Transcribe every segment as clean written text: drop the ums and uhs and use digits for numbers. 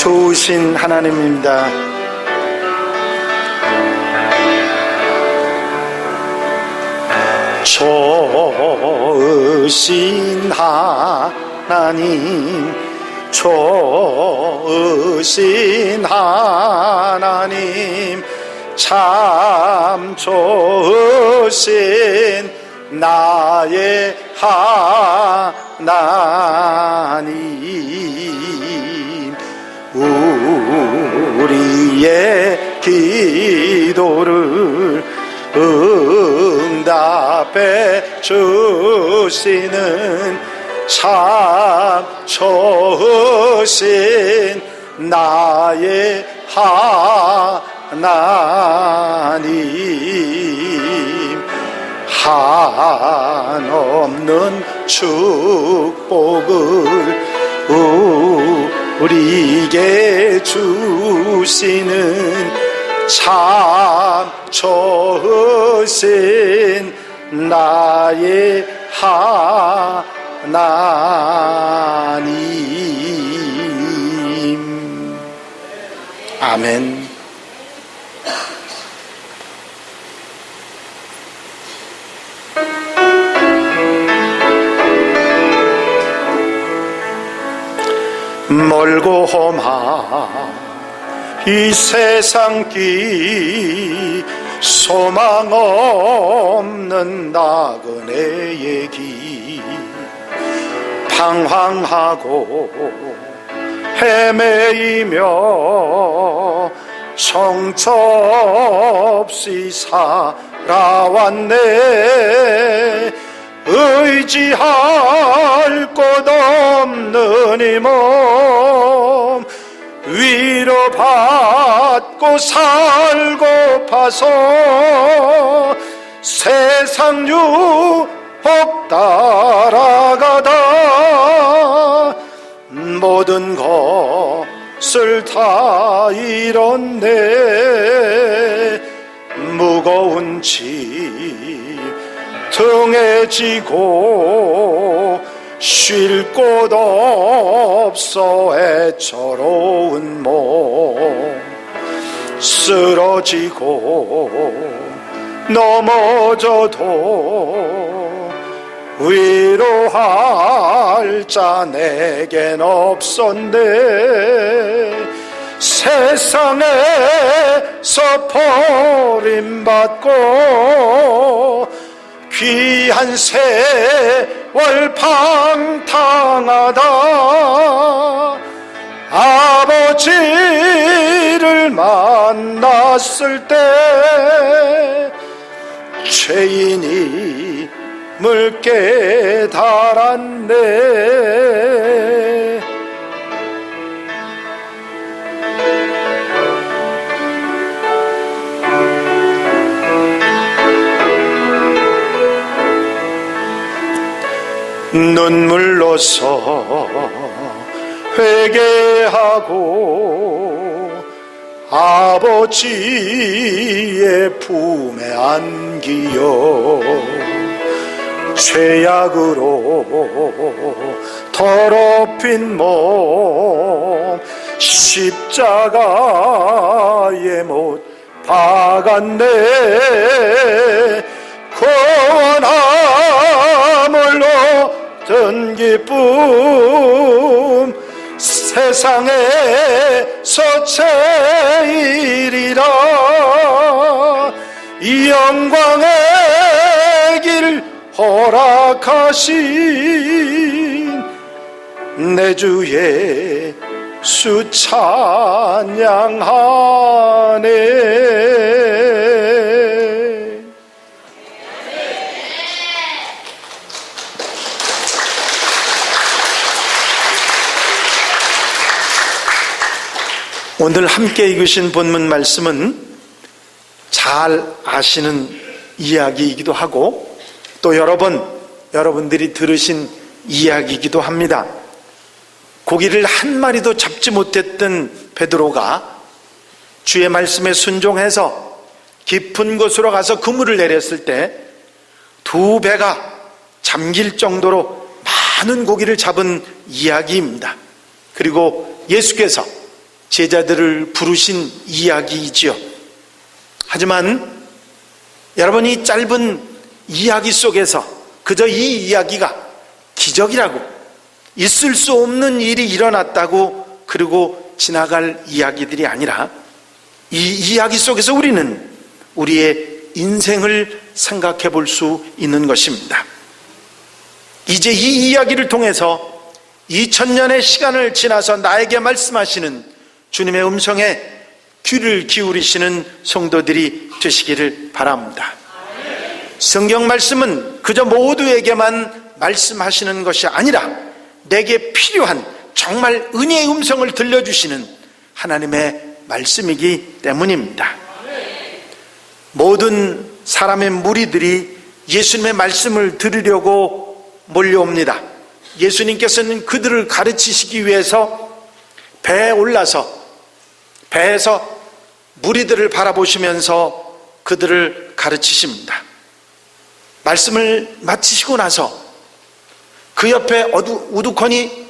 좋으신 하나님입니다. 좋으신 하나님, 좋으신 하나님, 참 좋으신 나의 하나님, 우리의 기도를 응답해 주시는 참 좋으신 나의 하나님, 한없는 축복을 우리에게 주시는 참 좋으신 나의 하나님. 아멘. 멀고 험한 이 세상 길, 소망 없는 나그네의 길, 방황하고 헤매이며 정처 없이 살아왔네. 의지할 곳 없는 이 몸 위로받고 살고파서 세상 유혹 따라가다 모든 것을 다 잃었네. 무거운 짐 등에 지고 쉴 곳 없어 애처로운 몸 쓰러지고 넘어져도 위로할 자 내겐 없었네. 세상에서 버림받고 귀한 세월 방탕하다 아버지를 만났을 때 죄인임을 깨달았네. 눈물로서 회개하고 아버지의 품에 안기어 죄악으로 더럽힌 몸 십자가에 못 박았네. 구원함을 얻은 기쁨 세상에서 제일이라. 이 영광의 길 허락하신 내 주 예수 찬양하네. 오늘 함께 읽으신 본문 말씀은 잘 아시는 이야기이기도 하고 또 여러 번 여러분들이 들으신 이야기이기도 합니다. 고기를 한 마리도 잡지 못했던 베드로가 주의 말씀에 순종해서 깊은 곳으로 가서 그물을 내렸을 때 두 배가 잠길 정도로 많은 고기를 잡은 이야기입니다. 그리고 예수께서 제자들을 부르신 이야기이지요. 하지만 여러분, 이 짧은 이야기 속에서 그저 이 이야기가 기적이라고, 있을 수 없는 일이 일어났다고 그리고 지나갈 이야기들이 아니라 이 이야기 속에서 우리는 우리의 인생을 생각해 볼 수 있는 것입니다. 이제 이 이야기를 통해서 2000년의 시간을 지나서 나에게 말씀하시는 주님의 음성에 귀를 기울이시는 성도들이 되시기를 바랍니다. 성경 말씀은 그저 모두에게만 말씀하시는 것이 아니라 내게 필요한 정말 은혜의 음성을 들려주시는 하나님의 말씀이기 때문입니다. 모든 사람의 무리들이 예수님의 말씀을 들으려고 몰려옵니다. 예수님께서는 그들을 가르치시기 위해서 배에 올라서 배에서 무리들을 바라보시면서 그들을 가르치십니다. 말씀을 마치시고 나서 그 옆에 우두커니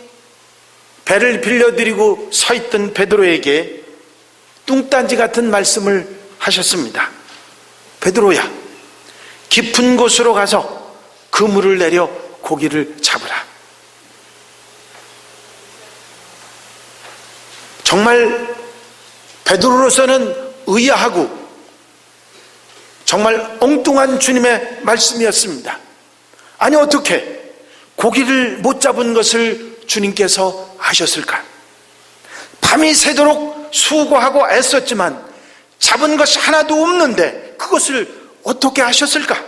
배를 빌려드리고 서 있던 베드로에게 뚱딴지 같은 말씀을 하셨습니다. 베드로야, 깊은 곳으로 가서 그물을 내려 고기를 잡으라. 정말 베드로로서는 의아하고 정말 엉뚱한 주님의 말씀이었습니다. 아니, 어떻게 고기를 못 잡은 것을 주님께서 아셨을까? 밤이 새도록 수고하고 애썼지만 잡은 것이 하나도 없는데 그것을 어떻게 하셨을까?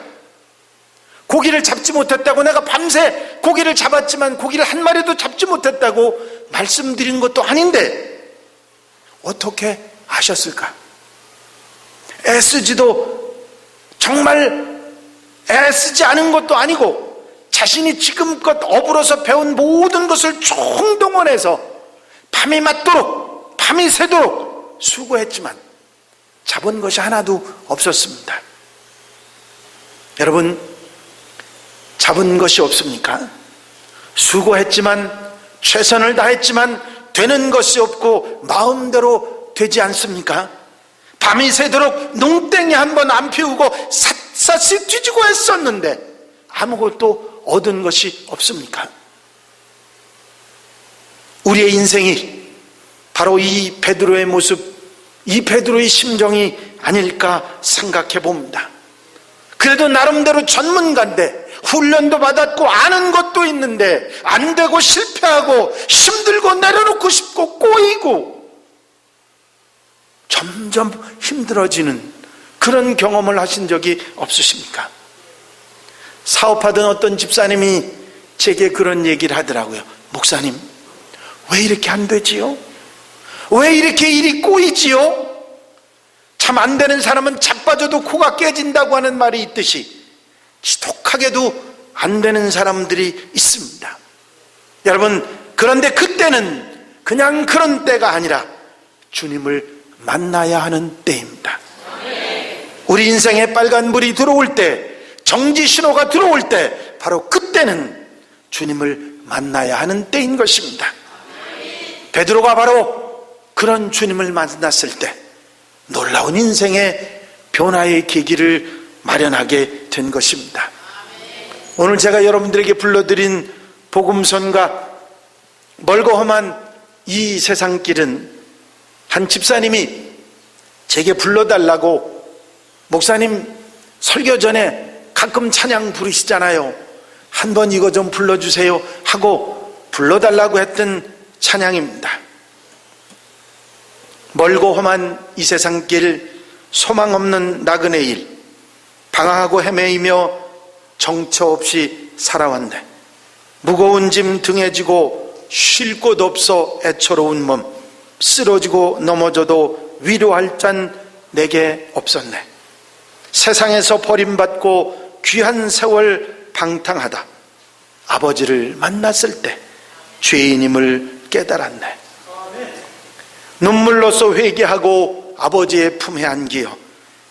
고기를 잡지 못했다고, 내가 밤새 고기를 잡았지만 고기를 한 마리도 잡지 못했다고 말씀드린 것도 아닌데 어떻게 하셨을까? 애쓰지도 정말 애쓰지 않은 것도 아니고 자신이 지금껏 어불어서 배운 모든 것을 총동원해서 밤이 맞도록, 밤이 새도록 수고했지만 잡은 것이 하나도 없었습니다. 여러분, 잡은 것이 없습니까? 수고했지만, 최선을 다했지만 되는 것이 없고 마음대로 되지 않습니까? 밤이 새도록 농땡이 한 번 안 피우고 샅샅이 뒤지고 했었는데 아무것도 얻은 것이 없습니까? 우리의 인생이 바로 이 베드로의 모습, 이 베드로의 심정이 아닐까 생각해 봅니다. 그래도 나름대로 전문가인데, 훈련도 받았고 아는 것도 있는데 안 되고 실패하고 힘들고 내려놓고 싶고 꼬이고 점점 힘들어지는 그런 경험을 하신 적이 없으십니까? 사업하던 어떤 집사님이 제게 그런 얘기를 하더라고요. 목사님, 왜 이렇게 안 되지요? 왜 이렇게 일이 꼬이지요? 참 안 되는 사람은 자빠져도 코가 깨진다고 하는 말이 있듯이 지독하게도 안 되는 사람들이 있습니다. 여러분, 그런데 그때는 그냥 그런 때가 아니라 주님을 만나야 하는 때입니다. 우리 인생에 빨간불이 들어올 때, 정지 신호가 들어올 때, 바로 그때는 주님을 만나야 하는 때인 것입니다. 베드로가 바로 그런 주님을 만났을 때 놀라운 인생의 변화의 계기를 마련하게 된 것입니다. 오늘 제가 여러분들에게 불러드린 복음선과 멀고 험한 이 세상길은 한 집사님이 제게 불러달라고, 목사님 설교 전에 가끔 찬양 부르시잖아요, 한번 이거 좀 불러주세요 하고 불러달라고 했던 찬양입니다. 멀고 험한 이 세상길, 소망 없는 나그네 일, 방황하고 헤매이며 정처 없이 살아왔네. 무거운 짐 등에 지고 쉴 곳 없어 애처로운 몸, 쓰러지고 넘어져도 위로할 잔 내게 없었네. 세상에서 버림받고 귀한 세월 방탕하다 아버지를 만났을 때 죄인임을 깨달았네. 눈물로써 회개하고 아버지의 품에 안기어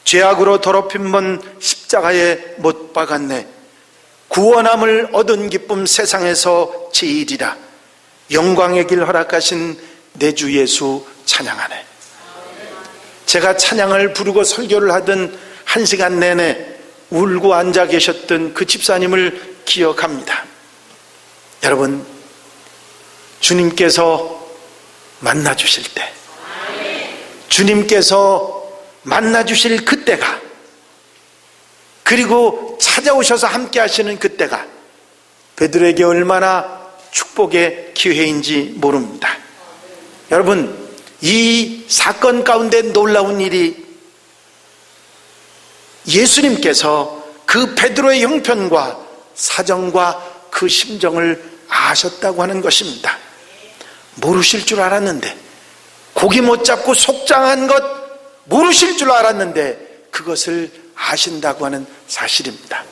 죄악으로 더럽힌 번 십자가에 못 박았네. 구원함을 얻은 기쁨 세상에서 제일이라 영광의 길 허락하신 내 주 예수 찬양하네. 제가 찬양을 부르고 설교를 하던 1시간 내내 울고 앉아 계셨던 그 집사님을 기억합니다. 여러분, 주님께서 만나주실 때, 주님께서 만나주실 그때가, 그리고 찾아오셔서 함께 하시는 그때가 베드로에게 얼마나 축복의 기회인지 모릅니다. 여러분, 이 사건 가운데 놀라운 일이 예수님께서 그 베드로의 형편과 사정과 그 심정을 아셨다고 하는 것입니다. 모르실 줄 알았는데, 고기 못 잡고 속장한 것 모르실 줄 알았는데 그것을 아신다고 하는 사실입니다.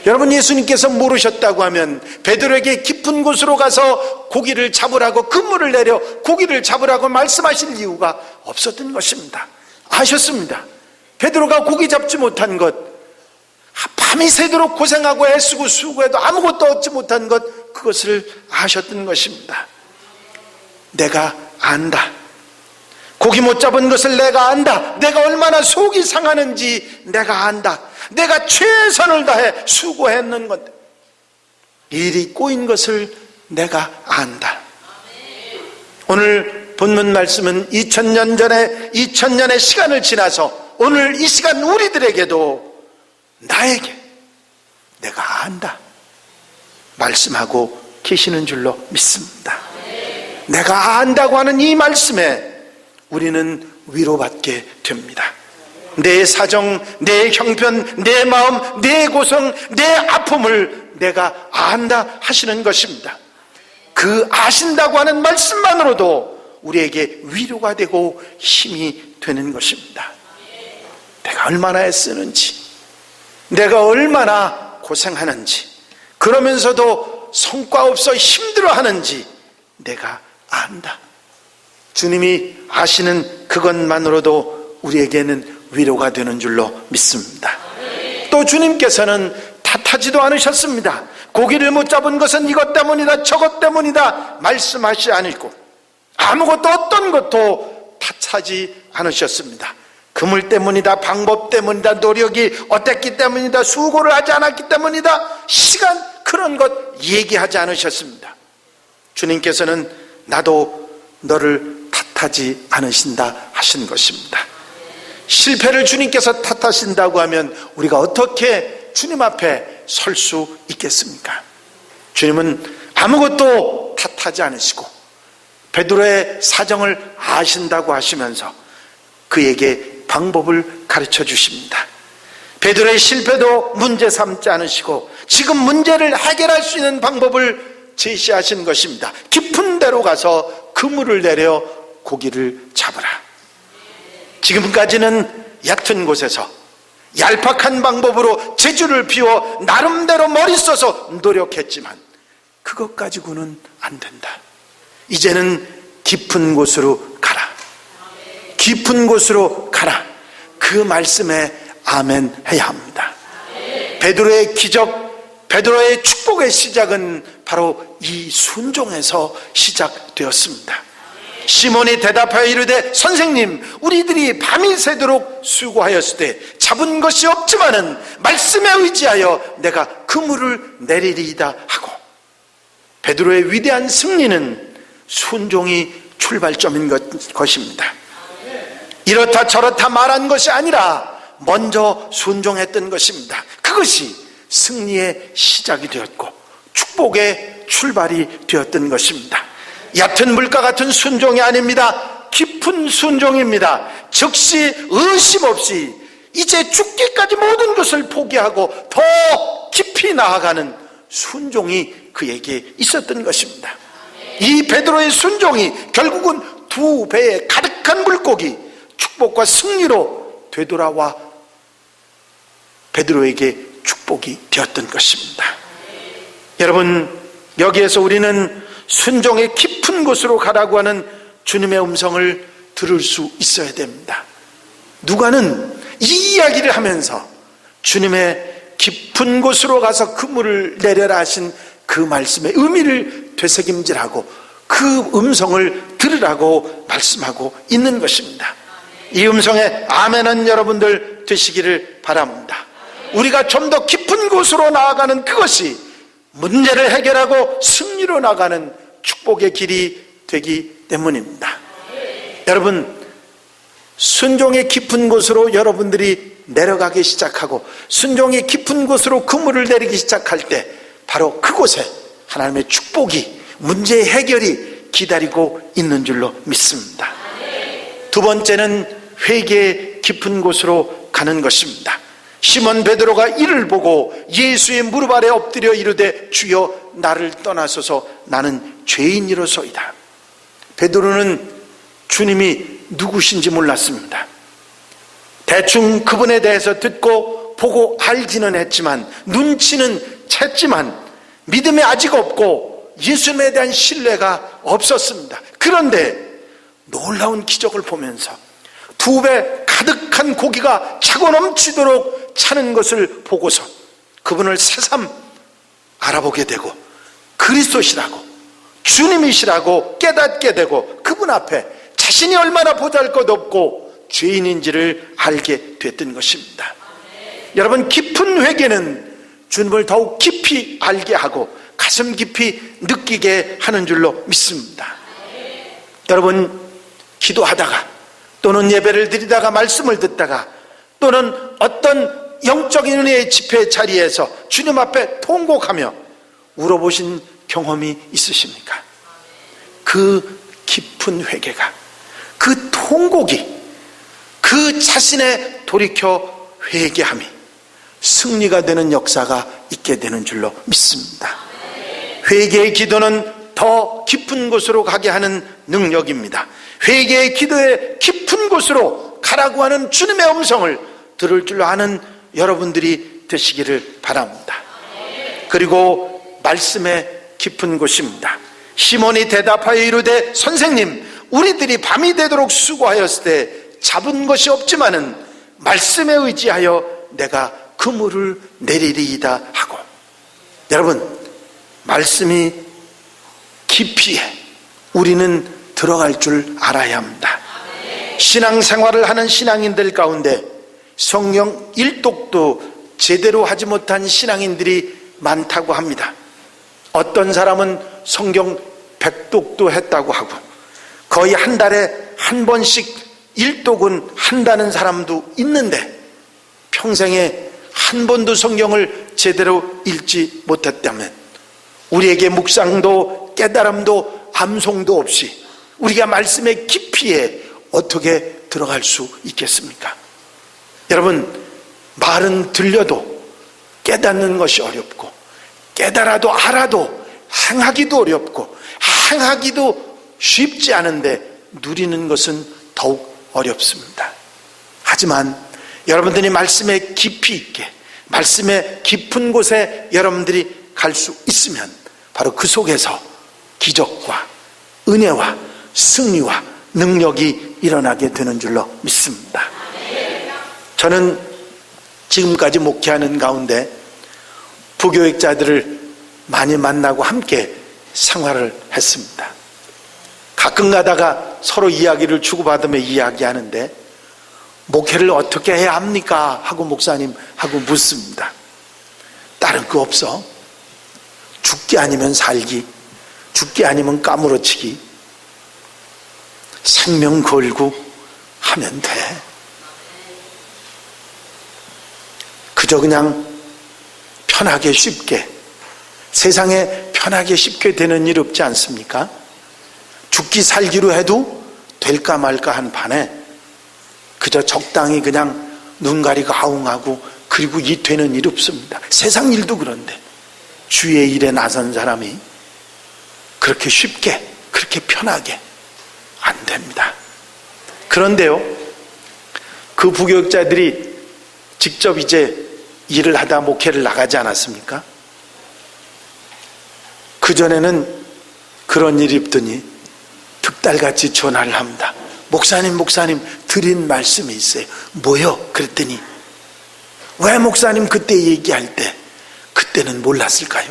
여러분, 예수님께서 모르셨다고 하면 베드로에게 깊은 곳으로 가서 고기를 잡으라고, 그물을 내려 고기를 잡으라고 말씀하실 이유가 없었던 것입니다. 아셨습니다. 베드로가 고기 잡지 못한 것, 밤이 새도록 고생하고 애쓰고 수고해도 아무것도 얻지 못한 것, 그것을 아셨던 것입니다. 내가 안다. 고기 못 잡은 것을 내가 안다. 내가 얼마나 속이 상하는지 내가 안다. 내가 최선을 다해 수고했는 건데 일이 꼬인 것을 내가 안다. 오늘 본문 말씀은 2000년 전에, 2000년의 시간을 지나서 오늘 이 시간 우리들에게도, 나에게 내가 안다. 말씀하고 계시는 줄로 믿습니다. 내가 안다고 하는 이 말씀에 우리는 위로받게 됩니다. 내 사정, 내 형편, 내 마음, 내 고성, 내 아픔을 내가 안다 하시는 것입니다. 그 아신다고 하는 말씀만으로도 우리에게 위로가 되고 힘이 되는 것입니다. 내가 얼마나 애쓰는지, 내가 얼마나 고생하는지, 그러면서도 성과 없어 힘들어하는지 내가 안다. 주님이 아시는 그것만으로도 우리에게는 위로가 되는 줄로 믿습니다. 또 주님께서는 탓하지도 않으셨습니다. 고기를 못 잡은 것은 이것 때문이다, 저것 때문이다 말씀하시지 않고 아무것도 어떤 것도 탓하지 않으셨습니다. 그물 때문이다, 방법 때문이다, 노력이 어땠기 때문이다, 수고를 하지 않았기 때문이다, 시간, 그런 것 얘기하지 않으셨습니다. 주님께서는 나도 너를 탓하지 않으신다 하신 것입니다. 실패를 주님께서 탓하신다고 하면 우리가 어떻게 주님 앞에 설 수 있겠습니까? 주님은 아무것도 탓하지 않으시고 베드로의 사정을 아신다고 하시면서 그에게 방법을 가르쳐 주십니다. 베드로의 실패도 문제 삼지 않으시고 지금 문제를 해결할 수 있는 방법을 제시하신 것입니다. 깊은 데로 가서 그물을 내려 고기를 잡으라. 지금까지는 얕은 곳에서 얄팍한 방법으로 재주를 피워 나름대로 머리 써서 노력했지만 그것 가지고는 안 된다. 이제는 깊은 곳으로 가라. 깊은 곳으로 가라. 그 말씀에 아멘 해야 합니다. 베드로의 기적, 베드로의 축복의 시작은 바로 이 순종에서 시작되었습니다. 시몬이 대답하여 이르되 선생님, 우리들이 밤이 새도록 수고하였을 때 잡은 것이 없지만은 말씀에 의지하여 내가 그물을 내리리이다 하고, 베드로의 위대한 승리는 순종이 출발점인 것입니다. 이렇다 저렇다 말한 것이 아니라 먼저 순종했던 것입니다. 그것이 승리의 시작이 되었고 축복의 출발이 되었던 것입니다. 얕은 물과 같은 순종이 아닙니다. 깊은 순종입니다. 즉시 의심 없이 이제 죽기까지 모든 것을 포기하고 더 깊이 나아가는 순종이 그에게 있었던 것입니다. 이 베드로의 순종이 결국은 두 배의 가득한 물고기 축복과 승리로 되돌아와 베드로에게 축복이 되었던 것입니다. 여러분, 여기에서 우리는 순종의 깊은 곳으로 가라고 하는 주님의 음성을 들을 수 있어야 됩니다. 누가는 이 이야기를 하면서 주님의 깊은 곳으로 가서 그물을 내려라 하신 그 말씀의 의미를 되새김질하고 그 음성을 들으라고 말씀하고 있는 것입니다. 이 음성에 아멘한 여러분들 되시기를 바랍니다. 우리가 좀 더 깊은 곳으로 나아가는 그것이 문제를 해결하고 승리로 나가는 축복의 길이 되기 때문입니다. 여러분, 순종의 깊은 곳으로 여러분들이 내려가기 시작하고 순종의 깊은 곳으로 그물을 내리기 시작할 때 바로 그곳에 하나님의 축복이, 문제의 해결이 기다리고 있는 줄로 믿습니다. 두 번째는 회개의 깊은 곳으로 가는 것입니다. 시몬 베드로가 이를 보고 예수의 무릎 아래 엎드려 이르되 주여 나를 떠나소서 나는 죄인이로소이다. 베드로는 주님이 누구신지 몰랐습니다. 대충 그분에 대해서 듣고 보고 알기는 했지만, 눈치는 챘지만 믿음이 아직 없고 예수님에 대한 신뢰가 없었습니다. 그런데 놀라운 기적을 보면서 두 배 가득한 고기가 차고 넘치도록 차는 것을 보고서 그분을 새삼 알아보게 되고 그리스도시라고, 주님이시라고 깨닫게 되고 그분 앞에 자신이 얼마나 보잘것없고 죄인인지를 알게 됐던 것입니다. 여러분, 깊은 회개는 주님을 더욱 깊이 알게 하고 가슴 깊이 느끼게 하는 줄로 믿습니다. 여러분, 기도하다가 또는 예배를 드리다가 말씀을 듣다가 또는 어떤 영적인 은혜의 집회 자리에서 주님 앞에 통곡하며 울어보신 경험이 있으십니까? 그 깊은 회개가, 그 통곡이, 그 자신의 돌이켜 회개함이 승리가 되는 역사가 있게 되는 줄로 믿습니다. 회개의 기도는 더 깊은 곳으로 가게 하는 능력입니다. 회개의 기도의 깊은 곳으로 가라고 하는 주님의 음성을 들을 줄 아는 여러분들이 되시기를 바랍니다. 그리고 말씀의 깊은 곳입니다. 시몬이 대답하여 이르되 선생님, 우리들이 밤이 되도록 수고하였을 때 잡은 것이 없지만은 말씀에 의지하여 내가 그물을 내리리이다 하고, 여러분, 말씀이 깊이에 우리는 들어갈 줄 알아야 합니다. 신앙생활을 하는 신앙인들 가운데 성경 1독도 제대로 하지 못한 신앙인들이 많다고 합니다. 어떤 사람은 성경 100독도 했다고 하고, 거의 한 달에 한 번씩 1독은 한다는 사람도 있는데 평생에 한 번도 성경을 제대로 읽지 못했다면 우리에게 묵상도 깨달음도 암송도 없이 우리가 말씀의 깊이에 어떻게 들어갈 수 있겠습니까? 여러분, 말은 들려도 깨닫는 것이 어렵고, 깨달아도 알아도 행하기도 어렵고, 행하기도 쉽지 않은데 누리는 것은 더욱 어렵습니다. 하지만 여러분들이 말씀의 깊이 있게, 말씀의 깊은 곳에 여러분들이 갈 수 있으면 바로 그 속에서 기적과 은혜와 승리와 능력이 일어나게 되는 줄로 믿습니다. 저는 지금까지 목회하는 가운데 부교육자들을 많이 만나고 함께 생활을 했습니다. 가끔 가다가 서로 이야기를 주고받으며 이야기하는데 목회를 어떻게 해야 합니까? 하고 목사님하고 묻습니다. 다른 거 없어. 죽기 아니면 살기, 죽기 아니면 까무러치기, 생명 걸고 하면 돼. 그저 그냥 편하게 쉽게, 세상에 편하게 쉽게 되는 일 없지 않습니까? 죽기 살기로 해도 될까 말까 한 판에 그저 적당히 그냥 눈 가리고 아웅하고 그리고 이 되는 일 없습니다. 세상 일도 그런데 주의 일에 나선 사람이 그렇게 쉽게, 그렇게 편하게 안 됩니다. 그런데요, 그 부교육자들이 직접 이제 일을 하다 목회를 나가지 않았습니까? 그전에는 그런 일이 없더니 득달같이 전화를 합니다. 목사님 드린 말씀이 있어요. 뭐요? 그랬더니 왜 목사님 그때 얘기할 때 그때는 몰랐을까요?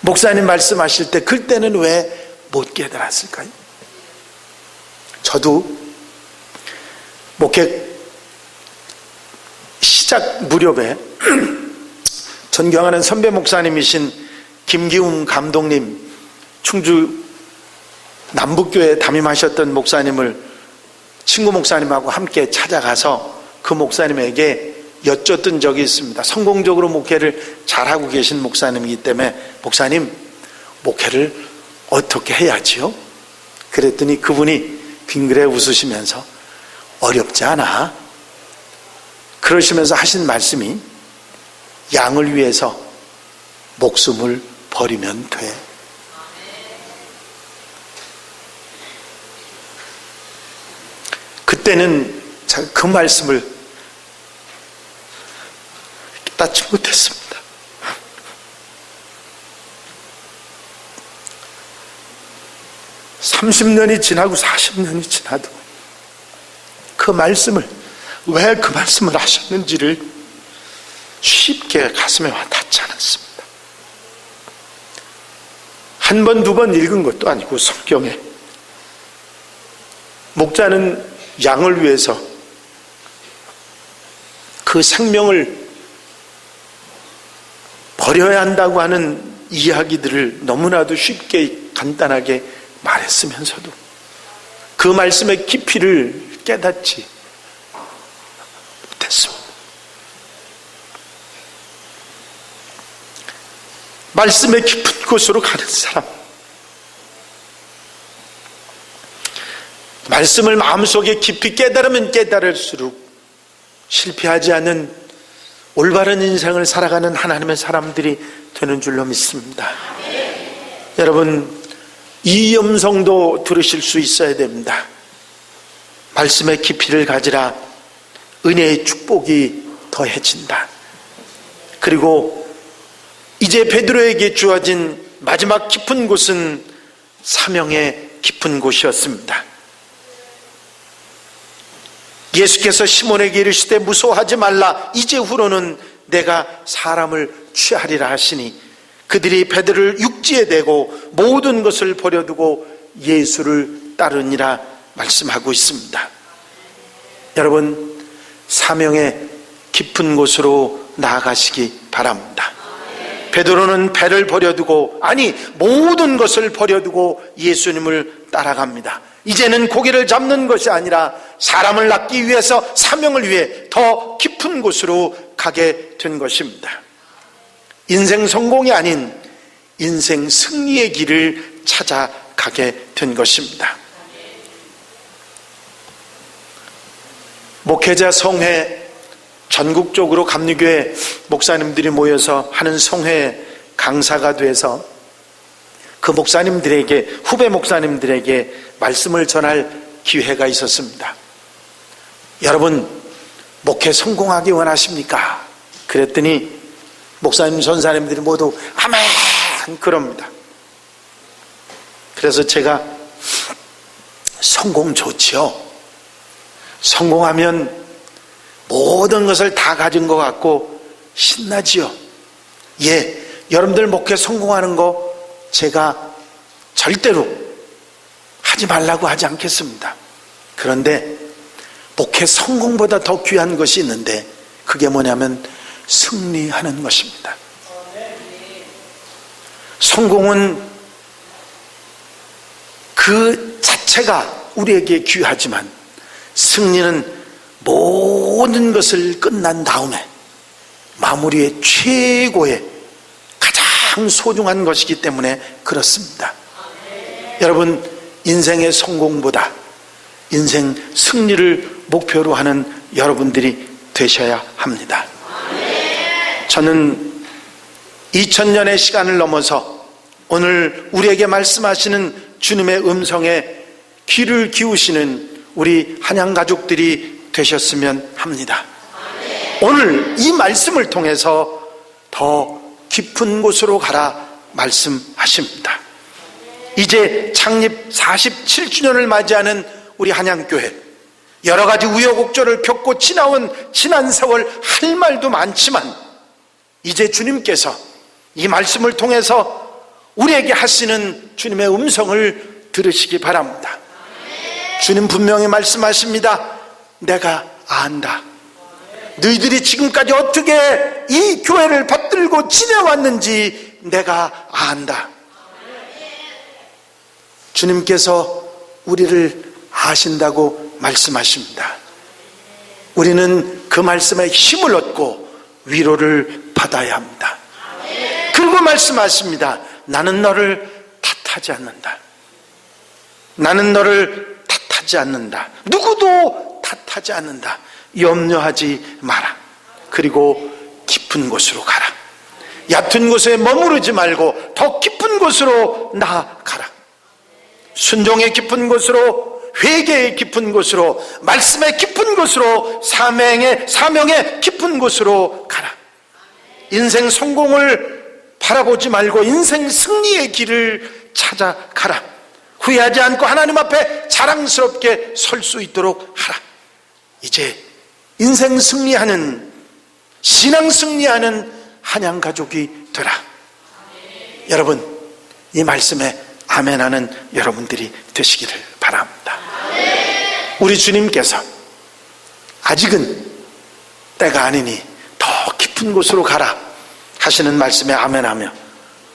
목사님 말씀하실 때 그때는 왜 못 깨달았을까요? 저도 목회 시작 무렵에 존경하는 선배 목사님이신 김기웅 감독님, 충주 남북교회 담임하셨던 목사님을 친구 목사님하고 함께 찾아가서 그 목사님에게 여쭸던 적이 있습니다. 성공적으로 목회를 잘하고 계신 목사님이기 때문에 목사님, 목회를 어떻게 해야지요? 그랬더니 그분이 빙그레 웃으시면서 어렵지 않아. 그러시면서 하신 말씀이 양을 위해서 목숨을 버리면 돼. 그때는 제가 그 말씀을 깨닫지 못했습니다. (30년이) 지나고 40년이 지나도 그 말씀을, 왜 그 말씀을 하셨는지를 쉽게 가슴에 와닿지 않았습니다. 한 번, 두 번 읽은 것도 아니고 성경에 목자는 양을 위해서 그 생명을 버려야 한다고 하는 이야기들을 너무나도 쉽게 간단하게 말했으면서도 그 말씀의 깊이를 깨닫지 못했습니다. 말씀의 깊은 곳으로 가는 사람, 말씀을 마음속에 깊이 깨달으면 깨달을수록 실패하지 않는 올바른 인생을 살아가는 하나님의 사람들이 되는 줄로 믿습니다. 여러분, 이 음성도 들으실 수 있어야 됩니다. 말씀의 깊이를 가지라. 은혜의 축복이 더해진다. 그리고 이제 베드로에게 주어진 마지막 깊은 곳은 사명의 깊은 곳이었습니다. 예수께서 시몬에게 이르시되 무서워하지 말라. 이제후로는 내가 사람을 취하리라 하시니 그들이 베드로를 육지에 대고 모든 것을 버려두고 예수를 따르니라 말씀하고 있습니다. 여러분, 사명의 깊은 곳으로 나아가시기 바랍니다. 베드로는 배를 버려두고, 아니 모든 것을 버려두고 예수님을 따라갑니다. 이제는 고기를 잡는 것이 아니라 사람을 낳기 위해서, 사명을 위해 더 깊은 곳으로 가게 된 것입니다. 인생 성공이 아닌 인생 승리의 길을 찾아가게 된 것입니다. 목회자 성회, 전국적으로 감리교회 목사님들이 모여서 하는 성회 강사가 돼서 그 목사님들에게, 후배 목사님들에게 말씀을 전할 기회가 있었습니다. 여러분, 목회 성공하기 원하십니까? 그랬더니 목사님, 전사님들이 모두 아멘 그럽니다. 그래서 제가 성공 좋지요. 성공하면 모든 것을 다 가진 것 같고 신나지요. 예, 여러분들 목회 성공하는 거 제가 절대로 하지 말라고 하지 않겠습니다. 그런데 목회 성공보다 더 귀한 것이 있는데 그게 뭐냐면 승리하는 것입니다. 성공은 그 자체가 우리에게 귀하지만 승리는 모든 것을 끝난 다음에 마무리의 최고의 가장 소중한 것이기 때문에 그렇습니다. 여러분, 인생의 성공보다 인생 승리를 목표로 하는 여러분들이 되셔야 합니다. 저는 2000년의 시간을 넘어서 오늘 우리에게 말씀하시는 주님의 음성에 귀를 기우시는 우리 한양 가족들이 되셨으면 합니다. 오늘 이 말씀을 통해서 더 깊은 곳으로 가라 말씀하십니다. 이제 창립 47주년을 맞이하는 우리 한양교회, 여러 가지 우여곡절을 겪고 지나온 지난 세월 할 말도 많지만 이제 주님께서 이 말씀을 통해서 우리에게 하시는 주님의 음성을 들으시기 바랍니다. 주님 분명히 말씀하십니다. 내가 안다. 너희들이 지금까지 어떻게 이 교회를 받들고 지내왔는지 내가 안다. 주님께서 우리를 아신다고 말씀하십니다. 우리는 그 말씀에 힘을 얻고 위로를 받아야 합니다. 그리고 말씀하십니다. 나는 너를 탓하지 않는다. 나는 너를 탓하지 않는다. 누구도 탓하지 않는다. 염려하지 마라. 그리고 깊은 곳으로 가라. 얕은 곳에 머무르지 말고 더 깊은 곳으로 나아가라. 순종의 깊은 곳으로, 회개의 깊은 곳으로, 말씀의 깊은 곳으로, 사명의 깊은 곳으로 가라. 인생 성공을 바라보지 말고 인생 승리의 길을 찾아가라. 후회하지 않고 하나님 앞에 자랑스럽게 설 수 있도록 하라. 이제 인생 승리하는, 신앙 승리하는 한양 가족이 되라. 여러분, 이 말씀에 아멘하는 여러분들이 되시기를 바랍니다. 우리 주님께서 아직은 때가 아니니 더 깊은 곳으로 가라 하시는 말씀에 아멘하며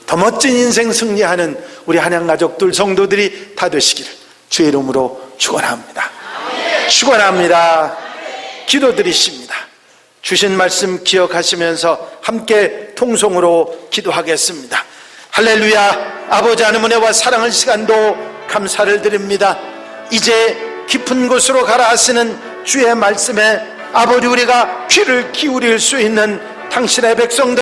더 멋진 인생 승리하는 우리 한양 가족들, 성도들이 다 되시기를 주의 이름으로 축원합니다. 축원합니다. 기도드리십니다. 주신 말씀 기억하시면서 함께 통성으로 기도하겠습니다. 할렐루야. 아버지 하나님 은혜와 사랑의 시간도 감사를 드립니다. 이제 깊은 곳으로 가라 하시는 주의 말씀에 아버지 우리가 귀를 기울일 수 있는 당신의 백성들